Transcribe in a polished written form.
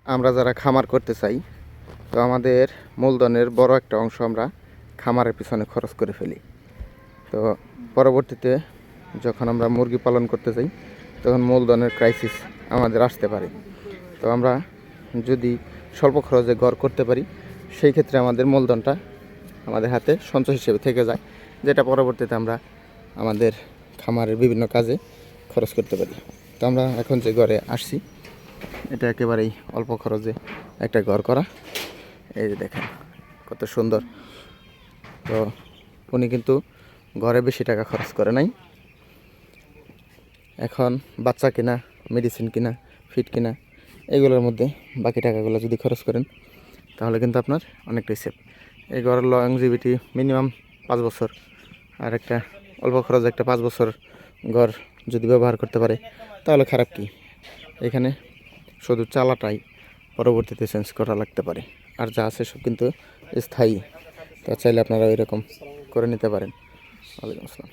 আমরা যারা খামার করতে চাই, তো আমাদের মূলধনের বড় একটা অংশ আমরা খামারের পিছনে খরচ করে ফেলি। তো পরবর্তীতে যখন আমরা মুরগি পালন করতে চাই, তখন মূলধনের ক্রাইসিস আমাদের আসতে পারে। তো আমরা যদি স্বল্প খরচে ঘর করতে পারি, সেই ক্ষেত্রে আমাদের মূলধনটা আমাদের হাতে সঞ্চয় হিসেবে থেকে যায়, যেটা পরবর্তীতে আমরা আমাদের খামারের বিভিন্ন কাজে খরচ করতে পারি। তো আমরা এখন যে ঘরে আসছি, এটা একেবারেই অল্প খরচে একটা ঘর করা। এই যে দেখেন কত সুন্দর। তো উনি কিন্তু ঘরে বেশি টাকা খরচ করে নাই। এখন বাচ্চা কিনা, মেডিসিন কিনা, ফিড কিনা, এগুলোর মধ্যে বাকি টাকাগুলো যদি খরচ করেন, তাহলে কিন্তু আপনার অনেকটাই সেফ। এই ঘরের লংজিভিটি মিনিমাম 5 বছর। আর একটা অল্প খরচে একটা 5 বছর ঘর যদি ব্যবহার করতে পারে, তাহলে খারাপ কি? এখানে শুধু চালাটাই পরবর্তীতে চেঞ্জ করা লাগতে পারে, আর যা আছে সব কিন্তু স্থায়ী। তা চাইলে আপনারা এরকম করে নিতে পারেন। ওয়ালাইকুম আসসালাম।